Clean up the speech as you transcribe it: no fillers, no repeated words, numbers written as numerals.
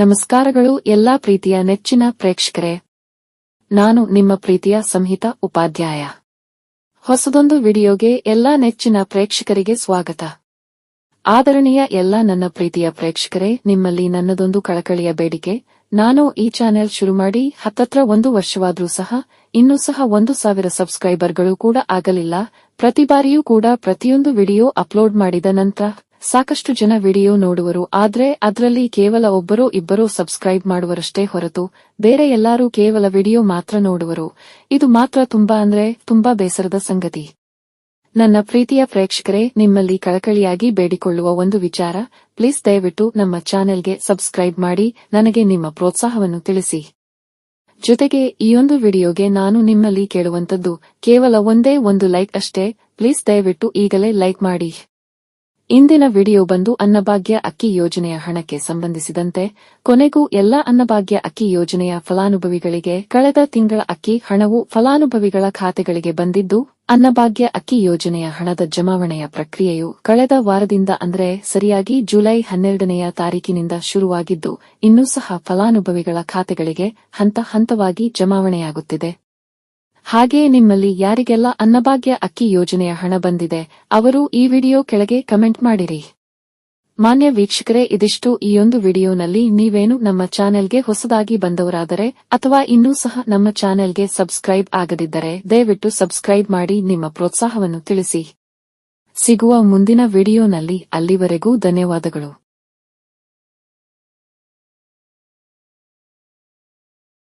ನಮಸ್ಕಾರಗಳು ಎಲ್ಲಾ ಪ್ರೀತಿಯ ನೆಚ್ಚಿನ ಪ್ರೇಕ್ಷಕರೇ. ನಾನು ನಿಮ್ಮ ಪ್ರೀತಿಯ ಸಂಹಿತಾ ಉಪಾಧ್ಯಾಯ. ಹೊಸದೊಂದು ವಿಡಿಯೋಗೆ ಎಲ್ಲಾ ನೆಚ್ಚಿನ ಪ್ರೇಕ್ಷಕರಿಗೆ ಸ್ವಾಗತ. ಆದರಣೀಯ ಎಲ್ಲಾ ನನ್ನ ಪ್ರೀತಿಯ ಪ್ರೇಕ್ಷಕರೇ, ನಿಮ್ಮಲ್ಲಿ ನನ್ನದೊಂದು ಕಳಕಳಿಯ ಬೇಡಿಕೆ. ನಾನು ಈ ಚಾನೆಲ್ ಶುರು ಮಾಡಿ ಹತ್ತತ್ರ 1 ವರ್ಷವಾದ್ರೂ ಸಹ ಇನ್ನೂ ಸಹ 1000 ಸಬ್ಸ್ಕ್ರೈಬರ್ಗಳು ಕೂಡ ಆಗಲಿಲ್ಲ. ಪ್ರತಿ ಬಾರಿಯೂ ಕೂಡ ಪ್ರತಿಯೊಂದು ವಿಡಿಯೋ ಅಪ್ಲೋಡ್ ಮಾಡಿದ ನಂತರ ಸಾಕಷ್ಟು ಜನ ವಿಡಿಯೋ ನೋಡುವರು, ಆದ್ರೆ ಅದರಲ್ಲಿ ಕೇವಲ ಒಬ್ಬರೋ ಇಬ್ಬರೋ ಸಬ್ಸ್ಕ್ರೈಬ್ ಮಾಡುವರಷ್ಟೇ ಹೊರತು ಬೇರೆ ಎಲ್ಲರೂ ಕೇವಲ ವಿಡಿಯೋ ಮಾತ್ರ ನೋಡುವರು. ಇದು ಮಾತ್ರ ತುಂಬಾ ಬೇಸರದ ಸಂಗತಿ. ನನ್ನ ಪ್ರೀತಿಯ ಪ್ರೇಕ್ಷಕರೇ, ನಿಮ್ಮಲ್ಲಿ ಕಳಕಳಿಯಾಗಿ ಬೇಡಿಕೊಳ್ಳುವ ಒಂದು ವಿಚಾರ, ಪ್ಲೀಸ್ ದಯವಿಟ್ಟು ನಮ್ಮ ಚಾನೆಲ್ಗೆ ಸಬ್ಸ್ಕ್ರೈಬ್ ಮಾಡಿ ನನಗೆ ನಿಮ್ಮ ಪ್ರೋತ್ಸಾಹವನ್ನು ತಿಳಿಸಿ. ಜೊತೆಗೆ ಈಯೊಂದು ವಿಡಿಯೋಗೆ ನಾನು ನಿಮ್ಮಲ್ಲಿ ಕೇಳುವಂತದ್ದು ಕೇವಲ ಒಂದೇ ಒಂದು ಲೈಕ್ ಅಷ್ಟೇ. ಪ್ಲೀಸ್ ದಯವಿಟ್ಟು ಈಗಲೇ ಲೈಕ್ ಮಾಡಿ. ಇಂದಿನ ವಿಡಿಯೋ ಬಂದು ಅನ್ನಭಾಗ್ಯ ಅಕ್ಕಿ ಯೋಜನೆಯ ಹಣಕ್ಕೆ ಸಂಬಂಧಿಸಿದಂತೆ. ಕೊನೆಗೂ ಎಲ್ಲಾ ಅನ್ನಭಾಗ್ಯ ಅಕ್ಕಿ ಯೋಜನೆಯ ಫಲಾನುಭವಿಗಳಿಗೆ ಕಳೆದ ತಿಂಗಳ ಅಕ್ಕಿ ಹಣವು ಫಲಾನುಭವಿಗಳ ಖಾತೆಗಳಿಗೆ ಬಂದಿದ್ದು, ಅನ್ನಭಾಗ್ಯ ಅಕ್ಕಿ ಯೋಜನೆಯ ಹಣದ ಜಮಾವಣೆಯ ಪ್ರಕ್ರಿಯೆಯು ಕಳೆದ ವಾರದಿಂದ ಅಂದ್ರೆ ಸರಿಯಾಗಿ ಜುಲೈ 12ನೇ ತಾರೀಕಿನಿಂದ ಶುರುವಾಗಿದ್ದು, ಇನ್ನೂ ಸಹ ಫಲಾನುಭವಿಗಳ ಖಾತೆಗಳಿಗೆ ಹಂತ ಹಂತವಾಗಿ ಜಮಾವಣೆಯಾಗುತ್ತಿದೆ. ಹಾಗೆಯೇ ನಿಮ್ಮಲ್ಲಿ ಯಾರಿಗೆಲ್ಲ ಅನ್ನಭಾಗ್ಯ ಅಕ್ಕಿ ಯೋಜನೆಯ ಹಣ ಬಂದಿದೆ ಅವರು ಈ ವಿಡಿಯೋ ಕೆಳಗೆ ಕಮೆಂಟ್ ಮಾಡಿರಿ. ಮಾನ್ಯ ವೀಕ್ಷಕರೇ, ಇದಿಷ್ಟು ಈಯೊಂದು ವಿಡಿಯೋನಲ್ಲಿ. ನೀವೇನು ನಮ್ಮ ಚಾನೆಲ್ಗೆ ಹೊಸದಾಗಿ ಬಂದವರಾದರೆ ಅಥವಾ ಇನ್ನೂ ಸಹ ನಮ್ಮ ಚಾನೆಲ್ಗೆ ಸಬ್ಸ್ಕ್ರೈಬ್ ಆಗದಿದ್ದರೆ ದಯವಿಟ್ಟು ಸಬ್ಸ್ಕ್ರೈಬ್ ಮಾಡಿ ನಿಮ್ಮ ಪ್ರೋತ್ಸಾಹವನ್ನು ತಿಳಿಸಿ. ಸಿಗುವ ಮುಂದಿನ ವಿಡಿಯೋನಲ್ಲಿ. ಅಲ್ಲಿವರೆಗೂ ಧನ್ಯವಾದಗಳು.